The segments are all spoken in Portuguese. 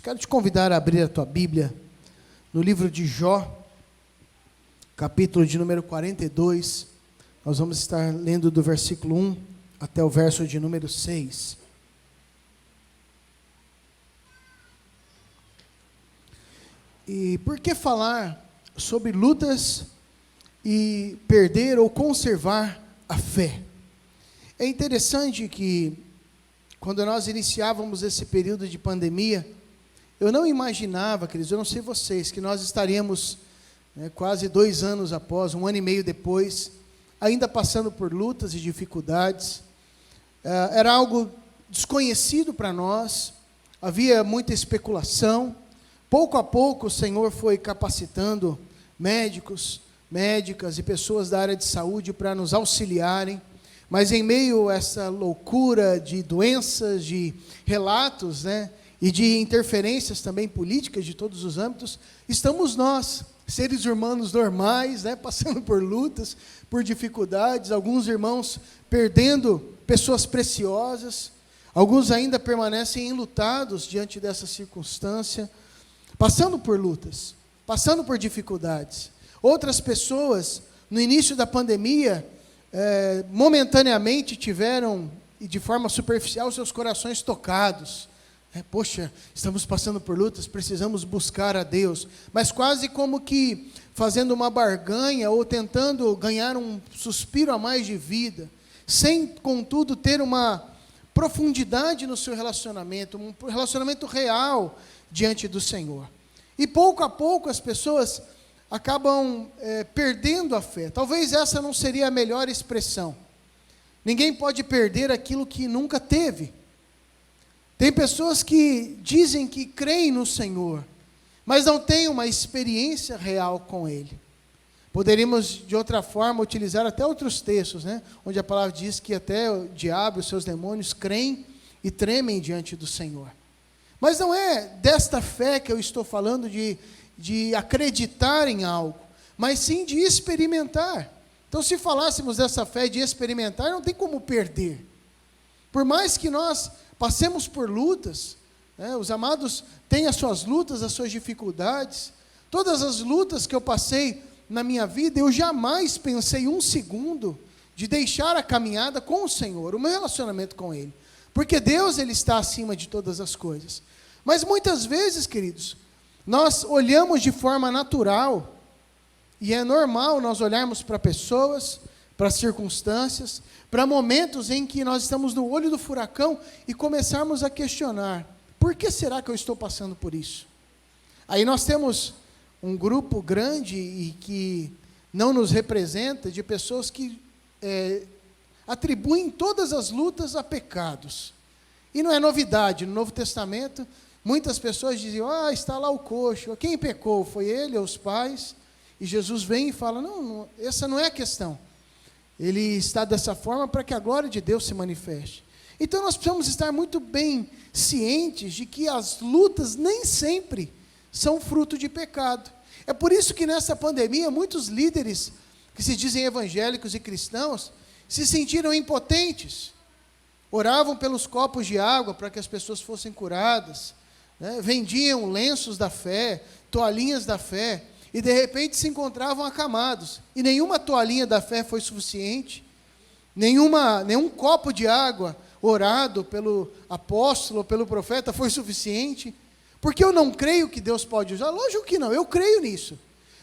Quero te convidar a abrir a tua Bíblia no livro de Jó, capítulo de número 42. Nós vamos estar lendo do versículo 1 até o verso de número 6. E por que falar sobre lutas e perder ou conservar a fé? É interessante que, quando nós iniciávamos esse período de pandemia, eu não imaginava, queridos, eu não sei vocês, que nós estaríamos quase 2 anos após, 1 ano e meio depois, ainda passando por lutas e dificuldades. Era algo desconhecido para nós, havia muita especulação. Pouco a pouco o Senhor foi capacitando médicos, médicas e pessoas da área de saúde para nos auxiliarem, mas em meio a essa loucura de doenças, de relatos, e de interferências também políticas de todos os âmbitos, estamos nós, seres humanos normais, passando por lutas, por dificuldades, alguns irmãos perdendo pessoas preciosas, alguns ainda permanecem enlutados diante dessa circunstância, passando por lutas, passando por dificuldades. Outras pessoas, no início da pandemia, momentaneamente tiveram, e de forma superficial, seus corações tocados. Poxa, estamos passando por lutas, precisamos buscar a Deus. Mas quase como que fazendo uma barganha ou tentando ganhar um suspiro a mais de vida, sem, contudo, ter uma profundidade no seu relacionamento, um relacionamento real diante do Senhor. E pouco a pouco as pessoas acabam perdendo a fé. Talvez essa não seria a melhor expressão. Ninguém pode perder aquilo que nunca teve. Tem pessoas que dizem que creem no Senhor, mas não têm uma experiência real com Ele. Poderíamos, de outra forma, utilizar até outros textos, onde a palavra diz que até o diabo e os seus demônios creem e tremem diante do Senhor. Mas não é desta fé que eu estou falando de acreditar em algo, mas sim de experimentar. Então, se falássemos dessa fé de experimentar, não tem como perder. Por mais que nós passemos por lutas, os amados têm as suas lutas, as suas dificuldades. Todas as lutas que eu passei na minha vida, eu jamais pensei um segundo de deixar a caminhada com o Senhor, o meu relacionamento com Ele. Porque Deus, Ele está acima de todas as coisas. Mas muitas vezes, queridos, nós olhamos de forma natural, e é normal nós olharmos para pessoas, para circunstâncias, para momentos em que nós estamos no olho do furacão e começarmos a questionar: por que será que eu estou passando por isso? Aí nós temos um grupo grande e que não nos representa, de pessoas que atribuem todas as lutas a pecados. E não é novidade, no Novo Testamento, muitas pessoas diziam: está lá o coxo, quem pecou? Foi ele ou os pais? E Jesus vem e fala: não, essa não é a questão. Ele está dessa forma para que a glória de Deus se manifeste. Então nós precisamos estar muito bem cientes de que as lutas nem sempre são fruto de pecado. É por isso que nessa pandemia muitos líderes que se dizem evangélicos e cristãos se sentiram impotentes. Oravam pelos copos de água para que as pessoas fossem curadas, vendiam lenços da fé, toalhinhas da fé, e de repente se encontravam acamados, e nenhuma toalhinha da fé foi suficiente, nenhum copo de água orado pelo apóstolo, pelo profeta foi suficiente, porque eu não creio que Deus pode usar. Lógico que não, eu creio nisso,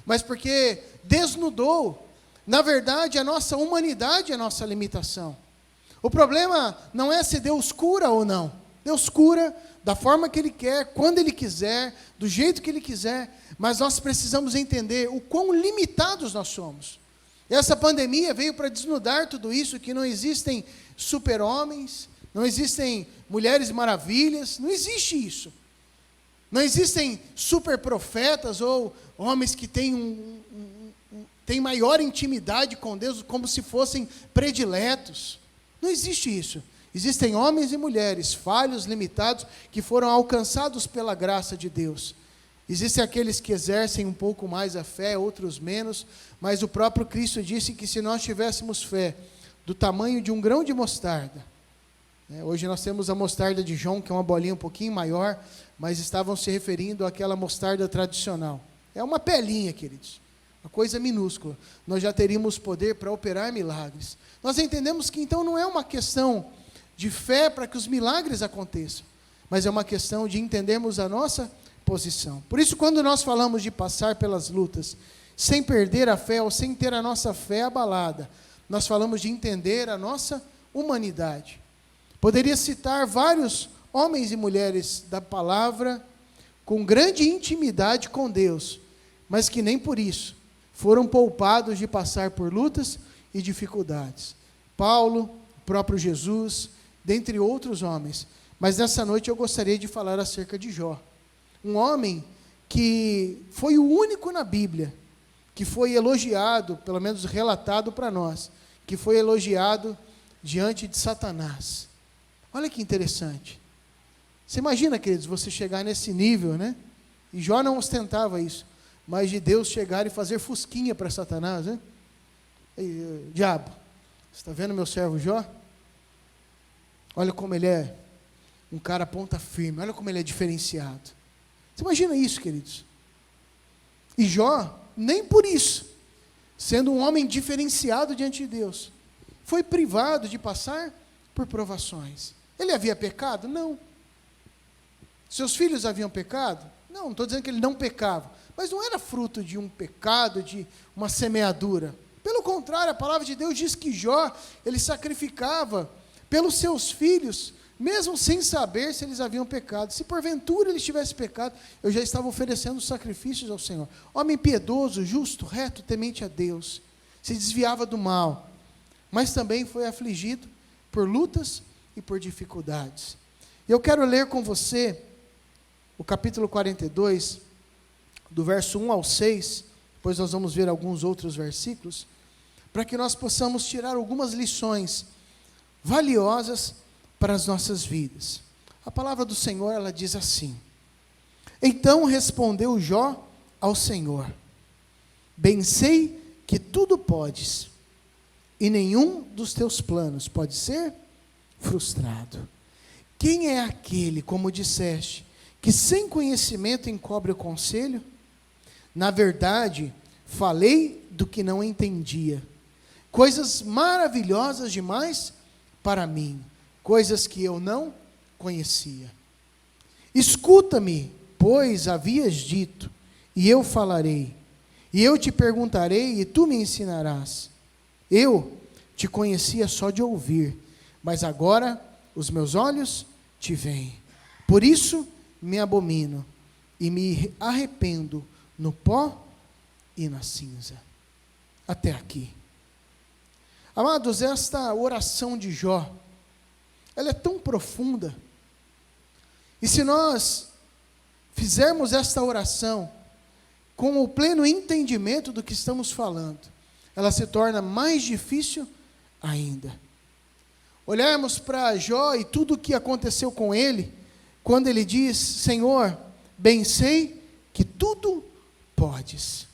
mas porque desnudou, na verdade, a nossa humanidade, a nossa limitação. O problema não é se Deus cura ou não. Deus cura da forma que Ele quer, quando Ele quiser, do jeito que Ele quiser, mas nós precisamos entender o quão limitados nós somos. Essa pandemia veio para desnudar tudo isso, que não existem super-homens, não existem mulheres maravilhas, não existe isso. Não existem super-profetas ou homens que têm têm maior intimidade com Deus, como se fossem prediletos. Não existe isso. Existem homens e mulheres falhos, limitados, que foram alcançados pela graça de Deus. Existem aqueles que exercem um pouco mais a fé, outros menos, mas o próprio Cristo disse que se nós tivéssemos fé do tamanho de um grão de mostarda, hoje nós temos a mostarda de João, que é uma bolinha um pouquinho maior, mas estavam se referindo àquela mostarda tradicional. É uma pelinha, queridos, uma coisa minúscula. Nós já teríamos poder para operar milagres. Nós entendemos que então não é uma questão de fé para que os milagres aconteçam, mas é uma questão de entendermos a nossa posição. Por isso, quando nós falamos de passar pelas lutas, sem perder a fé ou sem ter a nossa fé abalada, nós falamos de entender a nossa humanidade. Poderia citar vários homens e mulheres da palavra com grande intimidade com Deus, mas que nem por isso foram poupados de passar por lutas e dificuldades. Paulo, o próprio Jesus, dentre outros homens. Mas nessa noite eu gostaria de falar acerca de Jó. Um homem que foi o único na Bíblia que foi elogiado, pelo menos relatado para nós, que foi elogiado diante de Satanás. Olha que interessante. Você imagina, queridos, você chegar nesse nível, né? E Jó não ostentava isso, mas de Deus chegar e fazer fusquinha para Satanás, né? Ei, diabo, você está vendo meu servo Jó? Olha como ele é um cara ponta firme, olha como ele é diferenciado. Você imagina isso, queridos? E Jó, nem por isso, sendo um homem diferenciado diante de Deus, foi privado de passar por provações. Ele havia pecado? Não. Seus filhos haviam pecado? Não estou dizendo que ele não pecava, mas não era fruto de um pecado, de uma semeadura. Pelo contrário, a palavra de Deus diz que Jó, ele sacrificava pelos seus filhos, mesmo sem saber se eles haviam pecado. Se porventura eles tivessem pecado, eu já estava oferecendo sacrifícios ao Senhor. Homem piedoso, justo, reto, temente a Deus, se desviava do mal, mas também foi afligido por lutas e por dificuldades. Eu quero ler com você o capítulo 42, do verso 1 ao 6, depois nós vamos ver alguns outros versículos, para que nós possamos tirar algumas lições valiosas para as nossas vidas. A palavra do Senhor, ela diz assim: Então respondeu Jó ao Senhor: Bem sei que tudo podes, e nenhum dos teus planos pode ser frustrado. Quem é aquele, como disseste, que sem conhecimento encobre o conselho? Na verdade, falei do que não entendia, coisas maravilhosas demais para mim, coisas que eu não conhecia. Escuta-me, pois havias dito, e eu falarei, e eu te perguntarei, e tu me ensinarás. Eu te conhecia só de ouvir, mas agora os meus olhos te veem. Por isso me abomino, e me arrependo no pó e na cinza. Até aqui. Amados, esta oração de Jó, ela é tão profunda, e se nós fizermos esta oração com o pleno entendimento do que estamos falando, ela se torna mais difícil ainda. Olharmos para Jó e tudo o que aconteceu com ele, quando ele diz: Senhor, bem sei que tudo podes.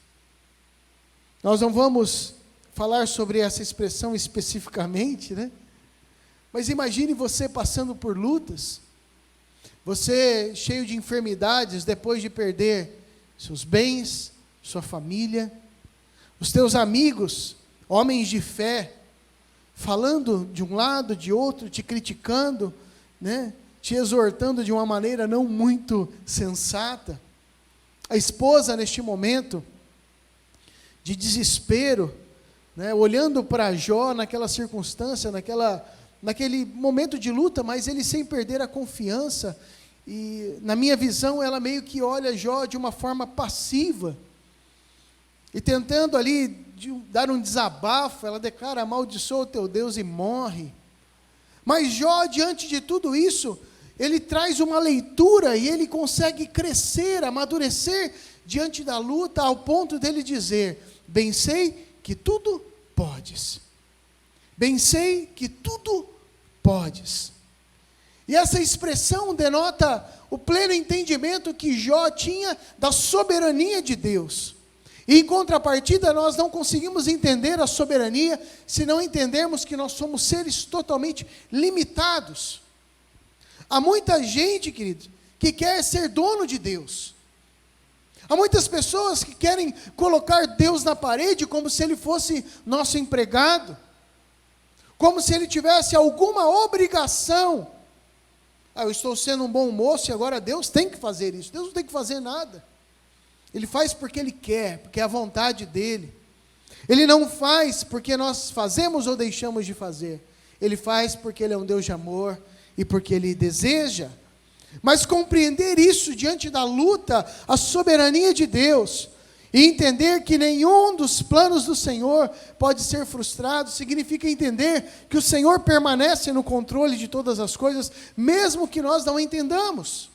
Nós não vamos falar sobre essa expressão especificamente, né? Mas imagine você passando por lutas, você cheio de enfermidades, depois de perder seus bens, sua família, os teus amigos, homens de fé, falando de um lado, de outro, te criticando, né? Te exortando de uma maneira não muito sensata. A esposa, neste momento de desespero, né? Olhando para Jó naquela circunstância, naquele momento de luta, mas ele sem perder a confiança, e na minha visão ela meio que olha Jó de uma forma passiva, e tentando ali dar um desabafo, ela declara: amaldiçoa o teu Deus e morre. Mas Jó, diante de tudo isso, ele traz uma leitura, e ele consegue crescer, amadurecer diante da luta, ao ponto dele dizer: bem sei que tudo podes. Bem sei que tudo podes. E essa expressão denota o pleno entendimento que Jó tinha da soberania de Deus. E em contrapartida, nós não conseguimos entender a soberania se não entendermos que nós somos seres totalmente limitados. Há muita gente, querido, que quer ser dono de Deus. Há muitas pessoas que querem colocar Deus na parede como se Ele fosse nosso empregado, como se Ele tivesse alguma obrigação. Eu estou sendo um bom moço e agora Deus tem que fazer isso. Deus não tem que fazer nada. Ele faz porque Ele quer, porque é a vontade dEle. Ele não faz porque nós fazemos ou deixamos de fazer. Ele faz porque Ele é um Deus de amor e porque Ele deseja. Mas compreender isso diante da luta, a soberania de Deus, e entender que nenhum dos planos do Senhor pode ser frustrado, significa entender que o Senhor permanece no controle de todas as coisas, mesmo que nós não entendamos.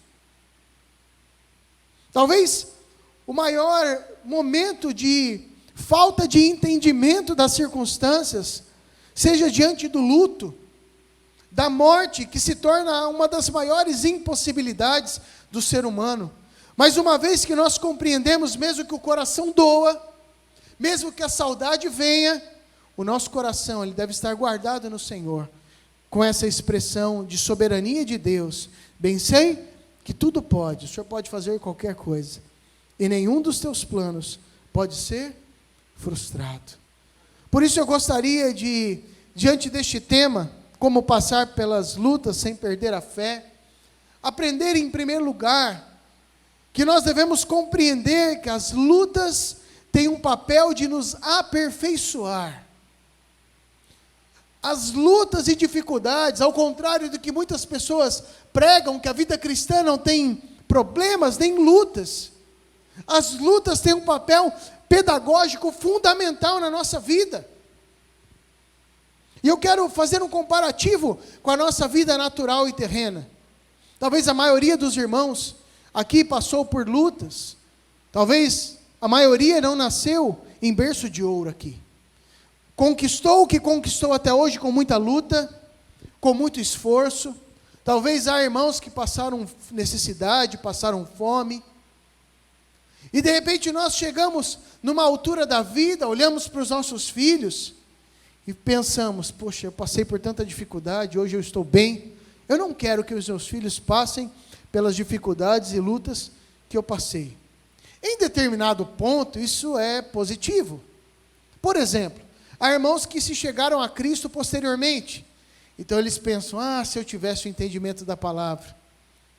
Talvez o maior momento de falta de entendimento das circunstâncias seja diante do luto, da morte, que se torna uma das maiores impossibilidades do ser humano. Mas uma vez que nós compreendemos, mesmo que o coração doa, mesmo que a saudade venha, o nosso coração ele deve estar guardado no Senhor, com essa expressão de soberania de Deus. Bem sei que tudo pode, o Senhor pode fazer qualquer coisa, e nenhum dos teus planos pode ser frustrado. Por isso eu gostaria de, diante deste tema, como passar pelas lutas sem perder a fé, aprender em primeiro lugar, que nós devemos compreender que as lutas têm um papel de nos aperfeiçoar. As lutas e dificuldades, ao contrário do que muitas pessoas pregam, que a vida cristã não tem problemas nem lutas, as lutas têm um papel pedagógico fundamental na nossa vida. E eu quero fazer um comparativo com a nossa vida natural e terrena. Talvez a maioria dos irmãos aqui passou por lutas. Talvez a maioria não nasceu em berço de ouro aqui. Conquistou o que conquistou até hoje com muita luta, com muito esforço. Talvez há irmãos que passaram necessidade, passaram fome. E de repente nós chegamos numa altura da vida, olhamos para os nossos filhos e pensamos, poxa, eu passei por tanta dificuldade, hoje eu estou bem. Eu não quero que os meus filhos passem pelas dificuldades e lutas que eu passei. Em determinado ponto, isso é positivo. Por exemplo, há irmãos que se chegaram a Cristo posteriormente. Então eles pensam, se eu tivesse o entendimento da palavra,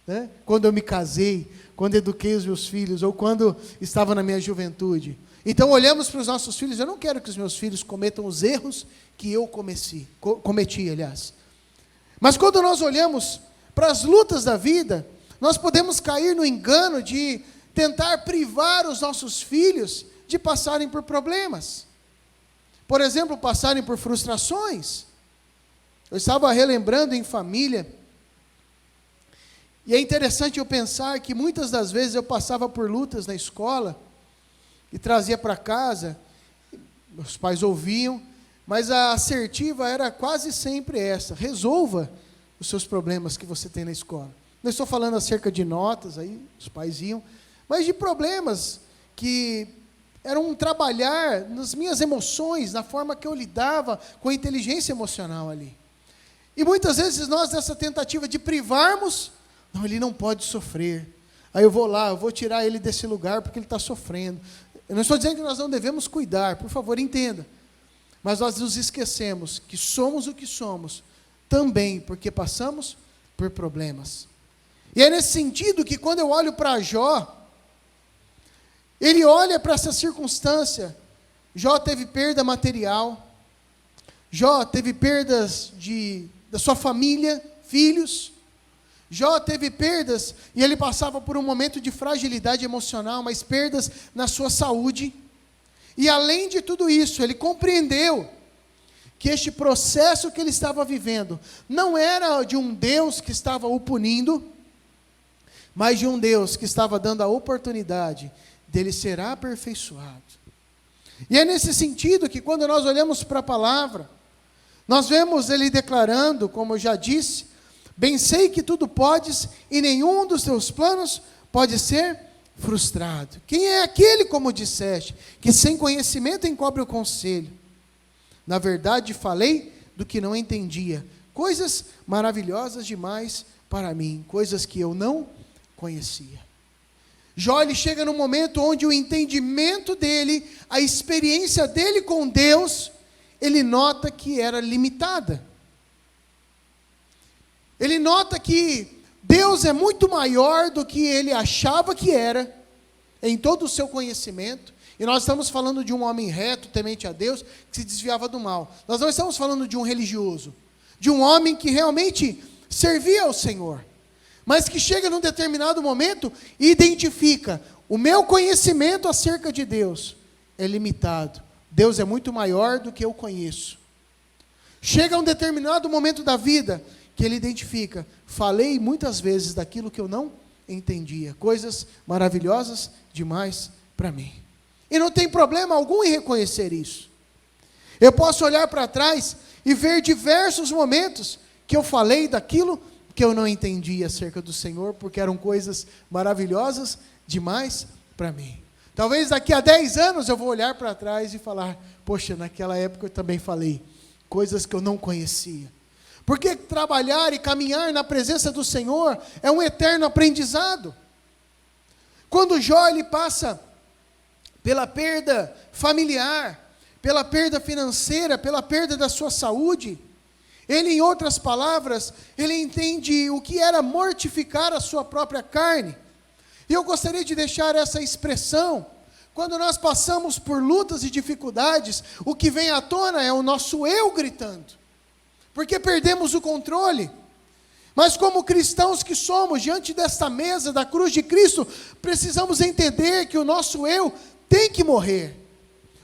né? Quando eu me casei, quando eduquei os meus filhos, ou quando estava na minha juventude. Então olhamos para os nossos filhos, eu não quero que os meus filhos cometam os erros que eu cometi, aliás. Mas quando nós olhamos para as lutas da vida, nós podemos cair no engano de tentar privar os nossos filhos de passarem por problemas. Por exemplo, passarem por frustrações. Eu estava relembrando em família, e é interessante eu pensar que muitas das vezes eu passava por lutas na escola, e trazia para casa, meus pais ouviam, mas a assertiva era quase sempre essa: resolva os seus problemas que você tem na escola. Não estou falando acerca de notas, aí os pais iam, mas de problemas que eram um trabalhar nas minhas emoções, na forma que eu lidava com a inteligência emocional ali. E muitas vezes nós, nessa tentativa de privarmos, não, ele não pode sofrer. Aí eu vou lá, eu vou tirar ele desse lugar porque ele está sofrendo. Eu não estou dizendo que nós não devemos cuidar, por favor, entenda. Mas nós nos esquecemos que somos o que somos, também porque passamos por problemas. E é nesse sentido que quando eu olho para Jó, ele olha para essa circunstância. Jó teve perda material, Jó teve perdas da sua família, filhos. Jó teve perdas, e ele passava por um momento de fragilidade emocional, mas perdas na sua saúde. E além de tudo isso, ele compreendeu que este processo que ele estava vivendo não era de um Deus que estava o punindo, mas de um Deus que estava dando a oportunidade dele ser aperfeiçoado. E é nesse sentido que quando nós olhamos para a palavra, nós vemos ele declarando, como eu já disse, bem sei que tudo podes e nenhum dos teus planos pode ser frustrado. Quem é aquele, como disseste, que sem conhecimento encobre o conselho? Na verdade falei do que não entendia, coisas maravilhosas demais para mim, coisas que eu não conhecia. Jó, ele chega num momento onde o entendimento dele, a experiência dele com Deus, ele nota que era limitada. Ele nota que Deus é muito maior do que ele achava que era, em todo o seu conhecimento. E nós estamos falando de um homem reto, temente a Deus, que se desviava do mal. Nós não estamos falando de um religioso, de um homem que realmente servia ao Senhor, mas que chega num determinado momento e identifica: o meu conhecimento acerca de Deus é limitado. Deus é muito maior do que eu conheço. Chega um determinado momento da vida que ele identifica: falei muitas vezes daquilo que eu não entendia, coisas maravilhosas demais para mim. E não tem problema algum em reconhecer isso. Eu posso olhar para trás e ver diversos momentos que eu falei daquilo que eu não entendia acerca do Senhor, porque eram coisas maravilhosas demais para mim. Talvez daqui a 10 anos eu vou olhar para trás e falar: poxa, naquela época eu também falei coisas que eu não conhecia. Porque trabalhar e caminhar na presença do Senhor é um eterno aprendizado. Quando Jó, ele passa pela perda familiar, pela perda financeira, pela perda da sua saúde, ele, em outras palavras, ele entende o que era mortificar a sua própria carne. E eu gostaria de deixar essa expressão: quando nós passamos por lutas e dificuldades, o que vem à tona é o nosso eu gritando, porque perdemos o controle. Mas como cristãos que somos, diante desta mesa da cruz de Cristo, precisamos entender que o nosso eu tem que morrer.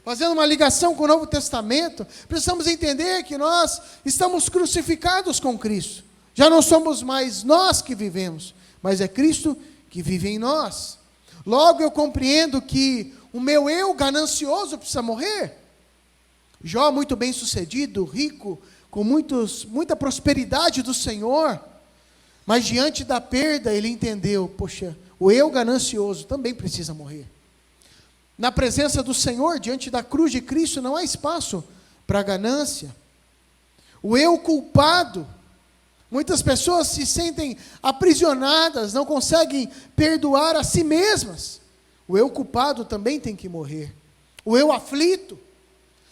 Fazendo uma ligação com o Novo Testamento, precisamos entender que nós estamos crucificados com Cristo. Já não somos mais nós que vivemos, mas é Cristo que vive em nós. Logo eu compreendo que o meu eu ganancioso precisa morrer. Jó, muito bem sucedido, rico, com muita prosperidade do Senhor, mas diante da perda ele entendeu: poxa, o eu ganancioso também precisa morrer. Na presença do Senhor, diante da cruz de Cristo, não há espaço para ganância. O eu culpado, muitas pessoas se sentem aprisionadas, não conseguem perdoar a si mesmas. O eu culpado também tem que morrer. O eu aflito,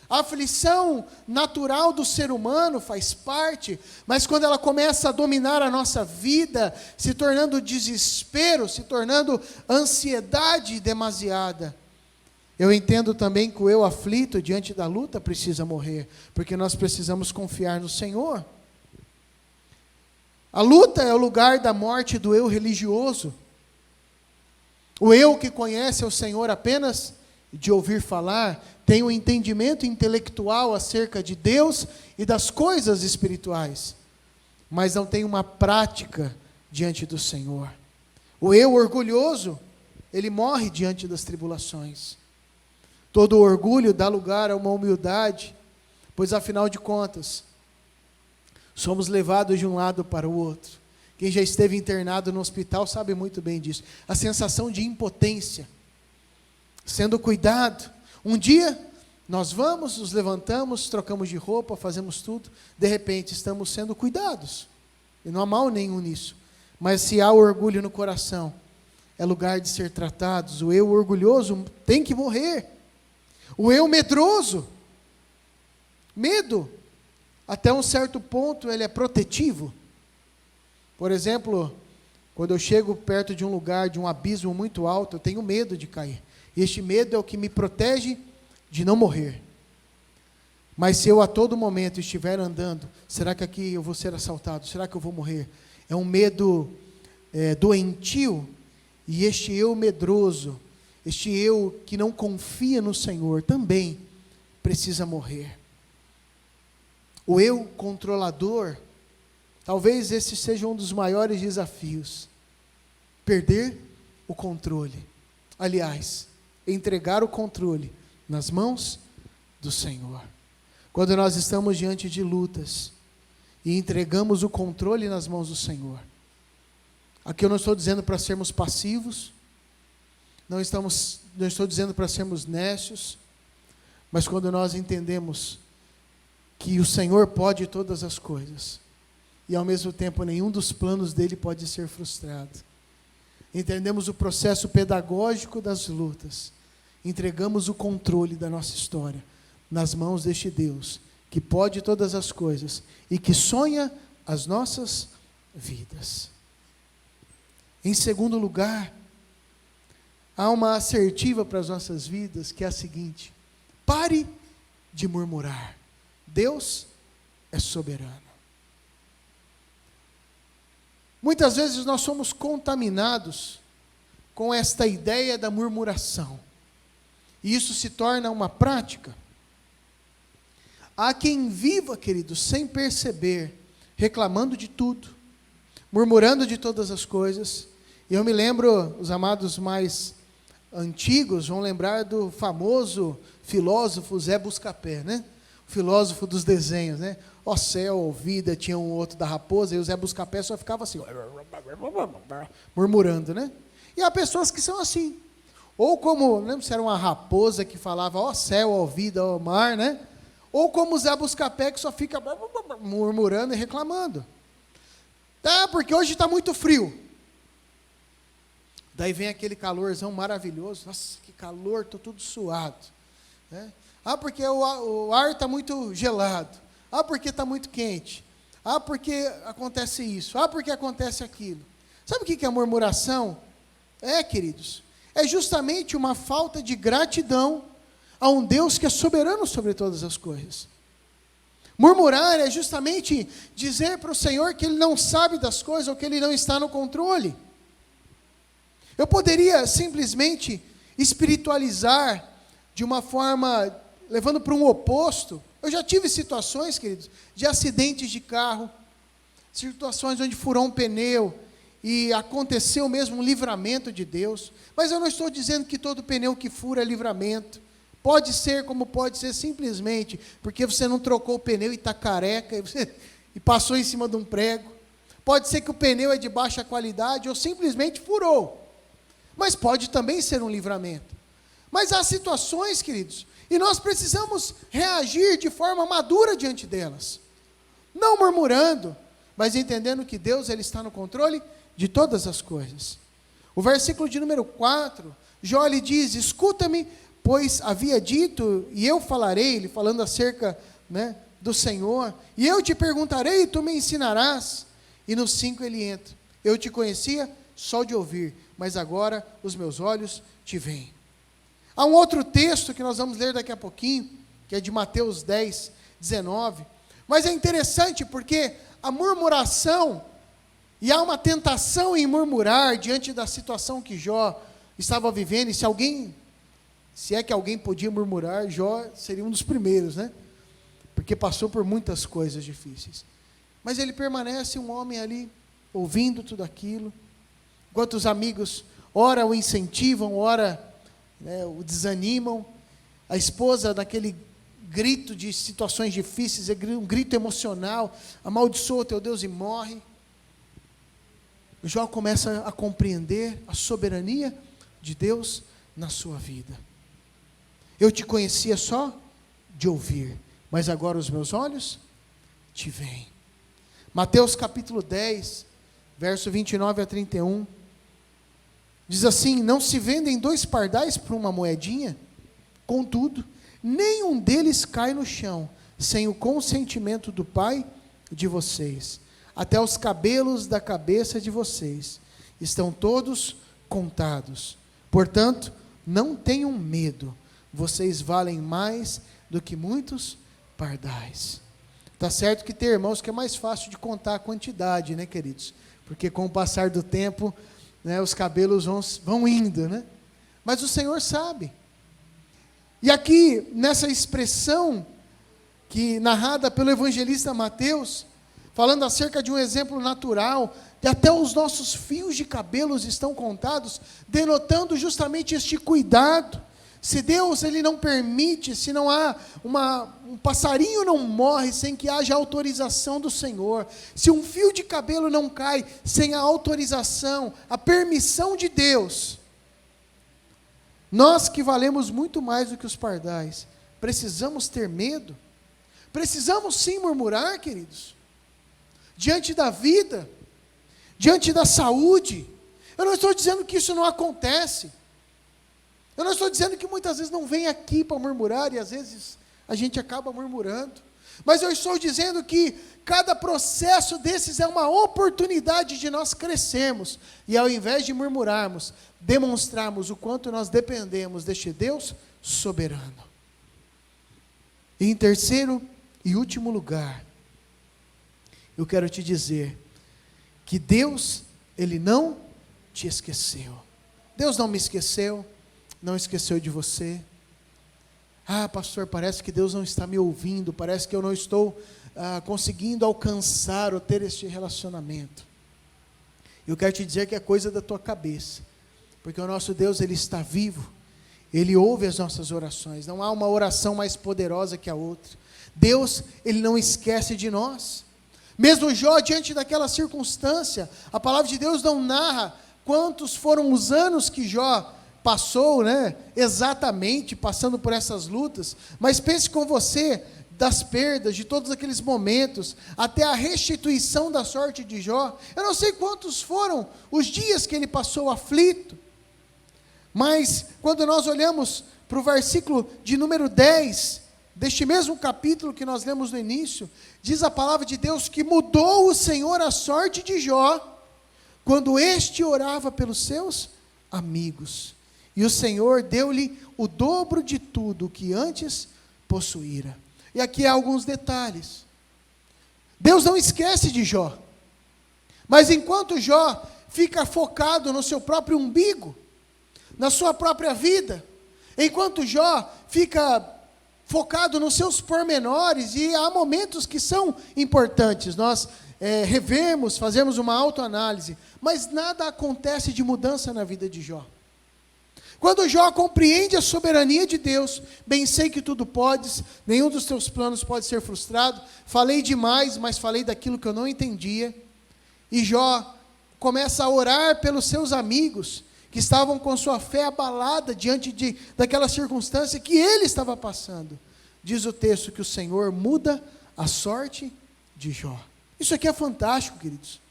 a aflição natural do ser humano faz parte, mas quando ela começa a dominar a nossa vida, se tornando desespero, se tornando ansiedade demasiada, eu entendo também que o eu aflito diante da luta precisa morrer, porque nós precisamos confiar no Senhor. A luta é o lugar da morte do eu religioso. O eu que conhece o Senhor apenas de ouvir falar, tem um entendimento intelectual acerca de Deus e das coisas espirituais, mas não tem uma prática diante do Senhor. O eu orgulhoso, ele morre diante das tribulações. Todo orgulho dá lugar a uma humildade, pois afinal de contas, somos levados de um lado para o outro. Quem já esteve internado no hospital sabe muito bem disso. A sensação de impotência, sendo cuidado. Um dia, nós vamos, nos levantamos, trocamos de roupa, fazemos tudo, de repente estamos sendo cuidados. E não há mal nenhum nisso. Mas se há orgulho no coração, é lugar de ser tratados. O eu orgulhoso tem que morrer. O eu medroso, medo, até um certo ponto ele é protetivo. Por exemplo, quando eu chego perto de um lugar, de um abismo muito alto, eu tenho medo de cair. E este medo é o que me protege de não morrer. Mas se eu a todo momento estiver andando, será que aqui eu vou ser assaltado? Será que eu vou morrer? É um medo doentio, e este eu medroso, este eu que não confia no Senhor, também precisa morrer. O eu controlador, talvez esse seja um dos maiores desafios. Perder o controle. Aliás, entregar o controle nas mãos do Senhor. Quando nós estamos diante de lutas e entregamos o controle nas mãos do Senhor. Aqui eu não estou dizendo para sermos passivos, não estou dizendo para sermos nécios, mas quando nós entendemos que o Senhor pode todas as coisas, e ao mesmo tempo nenhum dos planos dele pode ser frustrado. entendemos o processo pedagógico das lutas, entregamos o controle da nossa história nas mãos deste Deus, que pode todas as coisas e que sonha as nossas vidas. Em segundo lugar, há uma assertiva para as nossas vidas, que é a seguinte: pare de murmurar. Deus é soberano. Muitas vezes nós somos contaminados com esta ideia da murmuração, e isso se torna uma prática. Há quem viva, queridos, sem perceber, reclamando de tudo, murmurando de todas as coisas. E eu me lembro, os amados mais antigos vão lembrar do famoso filósofo Zé Buscapé, né? O filósofo dos desenhos, né? Ó céu, ó vida, tinha um outro da raposa, e o Zé Buscapé só ficava assim, murmurando, né? E há pessoas que são assim. Ou como, não lembro se era uma raposa que falava, ó céu, ó vida, ó mar, né? Ou como o Zé Buscapé, que só fica murmurando e reclamando. Tá, porque hoje está muito frio. Daí vem aquele calorzão maravilhoso. Nossa, que calor, estou tudo suado. Né? Ah, porque o ar está muito gelado. Ah, porque está muito quente. Ah, porque acontece isso. Ah, porque acontece aquilo. Sabe o que é a murmuração? Queridos, é justamente uma falta de gratidão a um Deus que é soberano sobre todas as coisas. Murmurar é justamente dizer para o Senhor que Ele não sabe das coisas, ou que Ele não está no controle. Eu poderia simplesmente espiritualizar de uma forma, levando para um oposto. Eu já tive situações, queridos, de acidentes de carro, situações onde furou um pneu, e aconteceu mesmo um livramento de Deus. Mas eu não estou dizendo que todo pneu que fura é livramento. Pode ser, como pode ser simplesmente porque você não trocou o pneu e está careca e passou em cima de um prego. Pode ser que o pneu é de baixa qualidade ou simplesmente furou. Mas pode também ser um livramento. Mas há situações, queridos, e nós precisamos reagir de forma madura diante delas. Não murmurando, mas entendendo que Deus ele está no controle de todas as coisas. O versículo de número 4, Jó lhe diz, escuta-me, pois havia dito, e eu falarei, ele falando acerca, né, do Senhor, e eu te perguntarei, e tu me ensinarás. E no 5 ele entra, eu te conhecia só de ouvir, mas agora os meus olhos te veem. Há um outro texto que nós vamos ler daqui a pouquinho, que é de Mateus 10, 19, mas é interessante porque a murmuração, e há uma tentação em murmurar diante da situação que Jó estava vivendo, e se é que alguém podia murmurar, Jó seria um dos primeiros, né? Porque passou por muitas coisas difíceis. Mas ele permanece um homem ali, ouvindo tudo aquilo, enquanto os amigos, ora o incentivam, ora o desanimam. A esposa, naquele grito de situações difíceis, um grito emocional, amaldiçoa o teu Deus e morre. Jó começa a compreender a soberania de Deus na sua vida. Eu te conhecia só de ouvir, mas agora os meus olhos te veem. Mateus capítulo 10, verso 29 a 31, diz assim, não se vendem 2 pardais por uma moedinha? Contudo, nenhum deles cai no chão, sem o consentimento do Pai de vocês. Até os cabelos da cabeça de vocês estão todos contados. Portanto, não tenham medo, vocês valem mais do que muitos pardais. Está certo que tem irmãos que é mais fácil de contar a quantidade, né, queridos? Porque com o passar do tempo, né, os cabelos vão indo, né? Mas o Senhor sabe. E aqui, nessa expressão que narrada pelo evangelista Mateus, falando acerca de um exemplo natural, que até os nossos fios de cabelos estão contados, denotando justamente este cuidado. Se Deus ele não permite, se não há um passarinho não morre sem que haja autorização do Senhor, se um fio de cabelo não cai sem a autorização, a permissão de Deus, nós que valemos muito mais do que os pardais, precisamos ter medo? Precisamos sim murmurar, queridos? Diante da vida, diante da saúde. Eu não estou dizendo que isso não acontece. Eu não estou dizendo que muitas vezes não vem aqui para murmurar, e às vezes a gente acaba murmurando. Mas eu estou dizendo que cada processo desses é uma oportunidade de nós crescermos. E ao invés de murmurarmos, demonstrarmos o quanto nós dependemos deste Deus soberano. E em terceiro e último lugar, eu quero te dizer que Deus, Ele não te esqueceu. Deus não me esqueceu, não esqueceu de você. Ah, pastor, parece que Deus não está me ouvindo, parece que eu não estou conseguindo alcançar ou ter este relacionamento. Eu quero te dizer que é coisa da tua cabeça, porque o nosso Deus, Ele está vivo, Ele ouve as nossas orações, não há uma oração mais poderosa que a outra. Deus, Ele não esquece de nós. Mesmo Jó, diante daquela circunstância, a palavra de Deus não narra quantos foram os anos que Jó passou, exatamente, passando por essas lutas, mas pense com você, das perdas, de todos aqueles momentos, até a restituição da sorte de Jó. Eu não sei quantos foram os dias que ele passou aflito, mas quando nós olhamos para o versículo de número 10, deste mesmo capítulo que nós lemos no início, diz a palavra de Deus que mudou o Senhor a sorte de Jó, quando este orava pelos seus amigos. E o Senhor deu-lhe o dobro de tudo o que antes possuíra. E aqui há alguns detalhes. Deus não esquece de Jó. Mas enquanto Jó fica focado no seu próprio umbigo, na sua própria vida, enquanto Jó fica focado nos seus pormenores, e há momentos que são importantes, nós revemos, fazemos uma autoanálise, mas nada acontece de mudança na vida de Jó. Quando Jó compreende a soberania de Deus, bem sei que tudo podes, nenhum dos teus planos pode ser frustrado. Falei demais, mas falei daquilo que eu não entendia. E Jó começa a orar pelos seus amigos, que estavam com sua fé abalada diante daquela circunstância que ele estava passando. Diz o texto que o Senhor muda a sorte de Jó. Isso aqui é fantástico, queridos,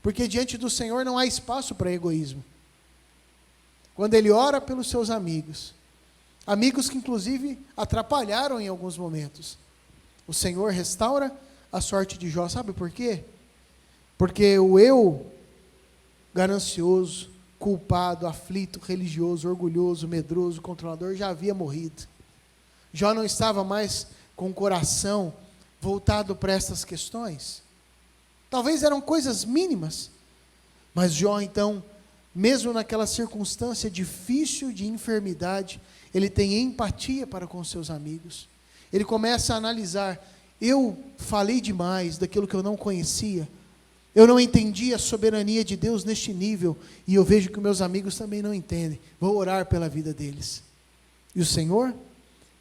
porque diante do Senhor não há espaço para egoísmo. Quando ele ora pelos seus amigos, amigos que inclusive atrapalharam em alguns momentos, o Senhor restaura a sorte de Jó. Sabe por quê? Porque o eu ganancioso, culpado, aflito, religioso, orgulhoso, medroso, controlador, já havia morrido. Jó não estava mais com o coração voltado para essas questões. Talvez eram coisas mínimas, mas Jó então, mesmo naquela circunstância difícil de enfermidade, ele tem empatia para com seus amigos. Ele começa a analisar: eu falei demais daquilo que eu não conhecia, eu não entendi a soberania de Deus neste nível, e eu vejo que meus amigos também não entendem. Vou orar pela vida deles. E o Senhor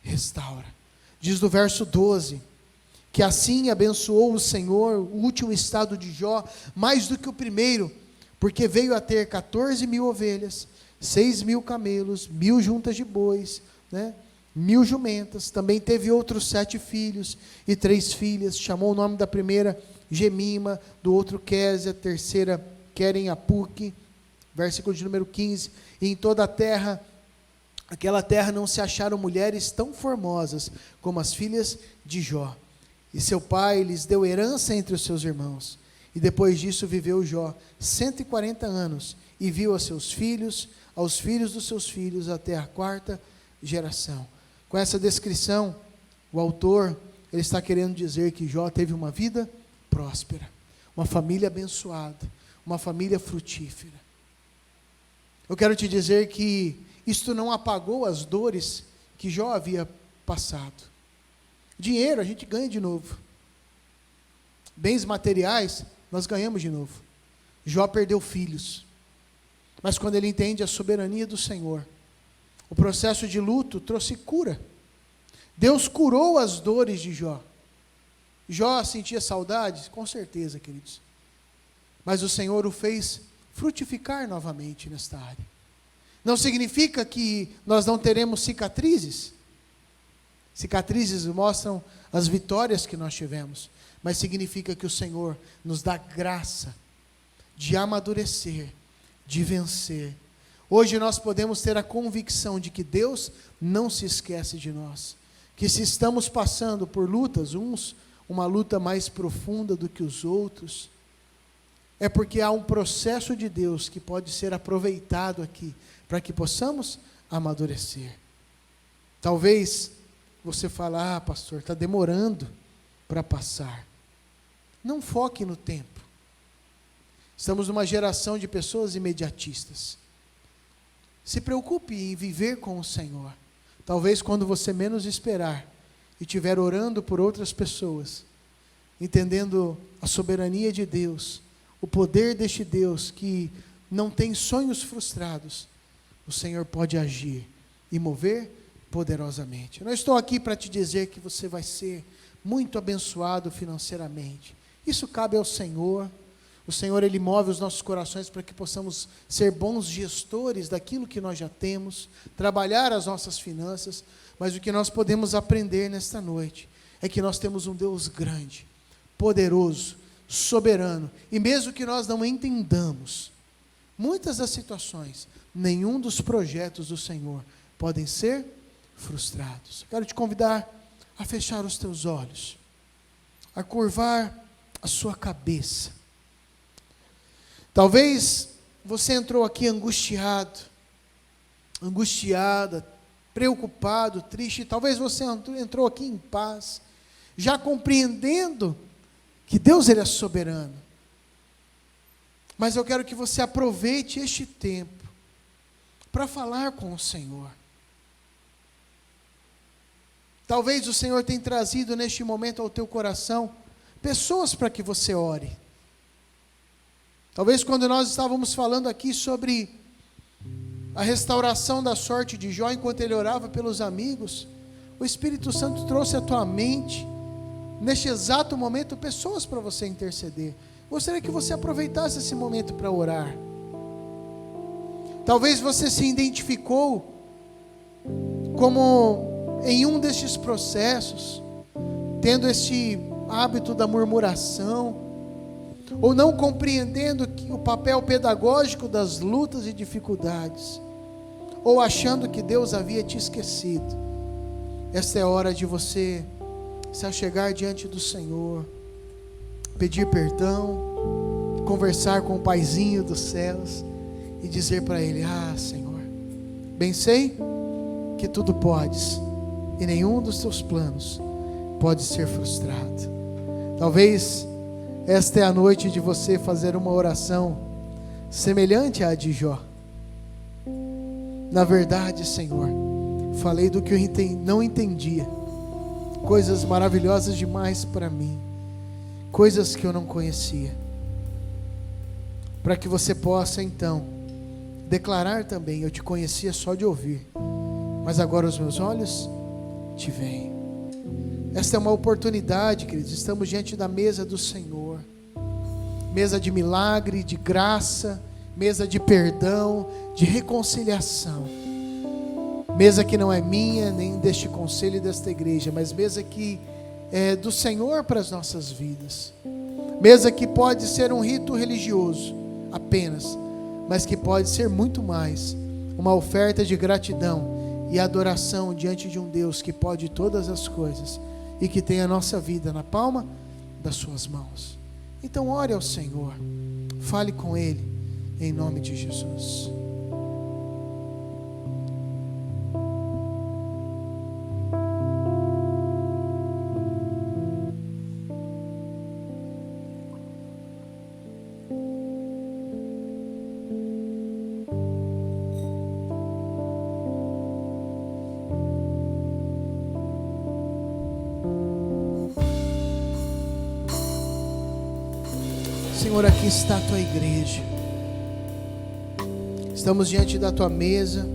restaura. Diz no verso 12, que assim abençoou o Senhor o último estado de Jó, mais do que o primeiro, porque veio a ter 14.000 ovelhas, 6.000 camelos, 1.000 juntas de bois, 1.000 jumentas. Também teve outros 7 filhos e 3 filhas. Chamou o nome da primeira Gemima, do outro Késia, terceira Queren-Apuque. Versículo de número 15. E em toda a terra, aquela terra não se acharam mulheres tão formosas como as filhas de Jó. E seu pai lhes deu herança entre os seus irmãos. E depois disso viveu Jó 140 anos, e viu a seus filhos, aos filhos dos seus filhos, até a 4ª geração. Com essa descrição, o autor, ele está querendo dizer que Jó teve uma vida próspera, uma família abençoada, uma família frutífera. Eu quero te dizer que isto não apagou as dores que Jó havia passado. Dinheiro a gente ganha de novo. Bens materiais nós ganhamos de novo. Jó perdeu filhos, mas quando ele entende a soberania do Senhor, o processo de luto trouxe cura. Deus curou as dores de Jó. Jó sentia saudades? Com certeza, queridos. Mas o Senhor o fez frutificar novamente nesta área. Não significa que nós não teremos cicatrizes. Cicatrizes mostram as vitórias que nós tivemos, mas significa que o Senhor nos dá graça de amadurecer, de vencer. Hoje nós podemos ter a convicção de que Deus não se esquece de nós, que se estamos passando por lutas, uma luta mais profunda do que os outros, é porque há um processo de Deus que pode ser aproveitado aqui, para que possamos amadurecer. Talvez você fale, pastor, está demorando para passar. Não foque no tempo. Estamos numa geração de pessoas imediatistas. Se preocupe em viver com o Senhor. Talvez quando você menos esperar e estiver orando por outras pessoas, entendendo a soberania de Deus, o poder deste Deus que não tem sonhos frustrados, o Senhor pode agir e mover poderosamente. Eu não estou aqui para te dizer que você vai ser muito abençoado financeiramente. Isso cabe ao Senhor. O Senhor, Ele move os nossos corações para que possamos ser bons gestores daquilo que nós já temos, trabalhar as nossas finanças, mas o que nós podemos aprender nesta noite é que nós temos um Deus grande, poderoso, soberano, e mesmo que nós não entendamos muitas das situações, nenhum dos projetos do Senhor podem ser frustrados. Quero te convidar a fechar os teus olhos, a curvar a sua cabeça. Talvez você entrou aqui angustiada, preocupado, triste. Talvez você entrou aqui em paz, já compreendendo que Deus, Ele é soberano. Mas eu quero que você aproveite este tempo para falar com o Senhor. Talvez o Senhor tenha trazido neste momento ao teu coração pessoas para que você ore. Talvez quando nós estávamos falando aqui sobre a restauração da sorte de Jó, enquanto ele orava pelos amigos, o Espírito Santo trouxe à tua mente, neste exato momento, pessoas para você interceder. Gostaria que você aproveitasse esse momento para orar. Talvez você se identificou como em um destes processos, tendo este hábito da murmuração, ou não compreendendo o papel pedagógico das lutas e dificuldades, ou achando que Deus havia te esquecido. Esta é a hora de você se achegar diante do Senhor, pedir perdão, conversar com o Paizinho dos céus e dizer para Ele: Senhor, bem sei que tudo podes e nenhum dos teus planos pode ser frustrado. Talvez esta é a noite de você fazer uma oração semelhante à de Jó. Na verdade, Senhor, falei do que eu não entendia, coisas maravilhosas demais para mim, coisas que eu não conhecia, para que você possa então declarar também: eu te conhecia só de ouvir, mas agora os meus olhos te veem. Esta é uma oportunidade, queridos. Estamos diante da mesa do Senhor, mesa de milagre, de graça, mesa de perdão, de reconciliação, mesa que não é minha, nem deste conselho e desta igreja, mas mesa que é do Senhor para as nossas vidas, mesa que pode ser um rito religioso apenas, mas que pode ser muito mais, uma oferta de gratidão e adoração diante de um Deus que pode todas as coisas e que tem a nossa vida na palma das suas mãos. Então ore ao Senhor, fale com Ele, em nome de Jesus. Senhor, aqui está a tua igreja. Estamos diante da tua mesa.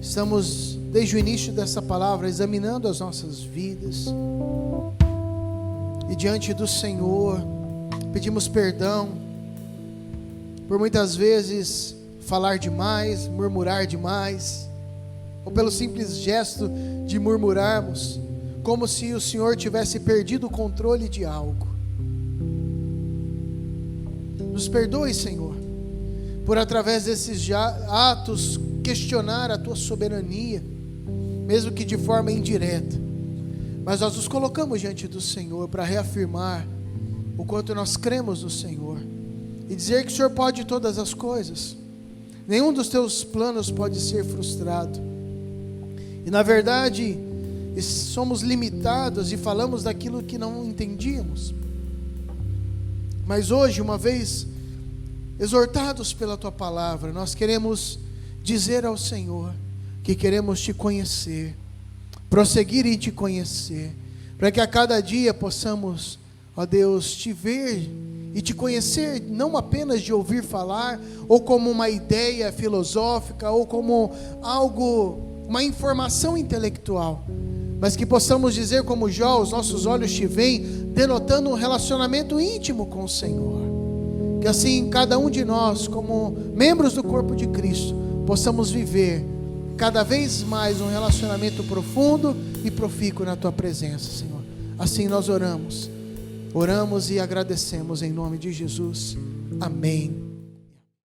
Estamos, desde o início dessa palavra, examinando as nossas vidas. E diante do Senhor, pedimos perdão por muitas vezes falar demais, murmurar demais, ou pelo simples gesto de murmurarmos, como se o Senhor tivesse perdido o controle de algo. Nos perdoe, Senhor, por através desses atos questionar a tua soberania, mesmo que de forma indireta. Mas nós nos colocamos diante do Senhor para reafirmar o quanto nós cremos no Senhor e dizer que o Senhor pode todas as coisas. Nenhum dos teus planos pode ser frustrado. E na verdade, somos limitados e falamos daquilo que não entendíamos. Mas hoje, uma vez exortados pela tua palavra, nós queremos dizer ao Senhor que queremos te conhecer, prosseguir em te conhecer, para que a cada dia possamos, ó Deus, te ver e te conhecer, não apenas de ouvir falar, ou como uma ideia filosófica, ou como algo, uma informação intelectual, mas que possamos dizer como Jó, os nossos olhos te veem, denotando um relacionamento íntimo com o Senhor. Que assim cada um de nós, como membros do corpo de Cristo, possamos viver cada vez mais um relacionamento profundo e profícuo na tua presença, Senhor. Assim nós oramos e agradecemos em nome de Jesus. Amém.